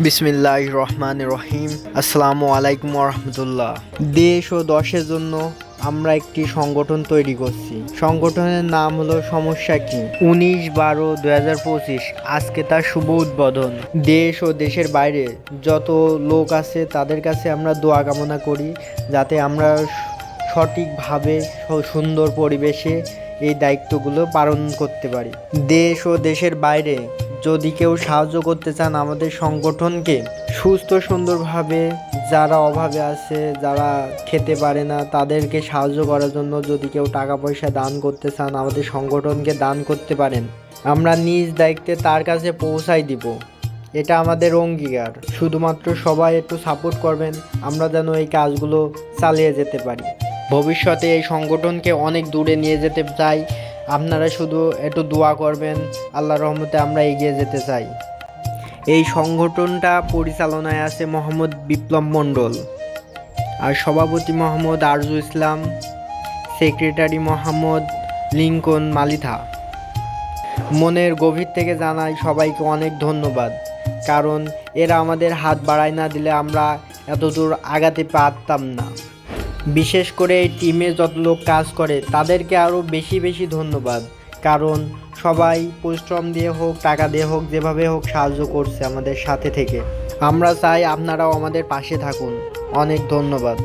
বিসমিল্লাহির রহমানির রহিম। আসসালামু আলাইকুম রহমতুল্লাহ। দেশ ও দশের জন্য আমরা একটি সংগঠন তৈরি করছি। সংগঠনের নাম হলো সমস্যা কি। 19/12/2025 আজকে তার শুভ উদ্বোধন। দেশ ও দেশের বাইরে যত লোক আছে তাদের কাছে আমরা দোয়া কামনা করি যাতে আমরা সঠিকভাবে সুন্দর পরিবেশে এই দায়িত্বগুলো পালন করতে পারি। দেশ ও দেশের বাইরে যদি কেউ সাহায্য করতে চান আমাদের সংগঠনকে, সুস্থ সুন্দরভাবে যারা অভাবে আছে, যারা খেতে পারে না, তাদেরকে সাহায্য করার জন্য যদি কেউ টাকা পয়সা দান করতে চান আমাদের সংগঠনকে দান করতে পারেন। আমরা নিজ দায়িত্বে তার কাছে পৌঁছাই দিব। এটা আমাদের অঙ্গীকার। শুধুমাত্র সবাই একটু সাপোর্ট করবেন, আমরা যেন এই কাজগুলো চালিয়ে যেতে পারি। ভবিষ্যতে এই সংগঠনকে অনেক দূরে নিয়ে যেতে চাই। আপনারা শুধু একটু দোয়া করবেন, আল্লাহর রহমতে আমরা এগিয়ে যেতে চাই। এই সংগঠনটা পরিচালনায় আছে মোহাম্মদ বিপ্লব মণ্ডল, আর সভাপতি মোহাম্মদ আরজু ইসলাম, সেক্রেটারি মোহাম্মদ লিঙ্কন মালিথা। মনের গভীর থেকে জানাই সবাইকে অনেক ধন্যবাদ, কারণ এরা আমাদের হাত বাড়ায় না দিলে আমরা এতদূর আগাতে পারতাম না। বিশেষ করে এই টিমে যত লোক কাজ করে তাদেরকে আরও বেশি বেশি ধন্যবাদ, কারণ সবাই পরিশ্রম দিয়ে হোক, টাকা দিয়ে হোক, যেভাবে হোক সাহায্য করছে আমাদের সাথে থেকে। আমরা চাই আপনারাও আমাদের পাশে থাকুন। অনেক ধন্যবাদ।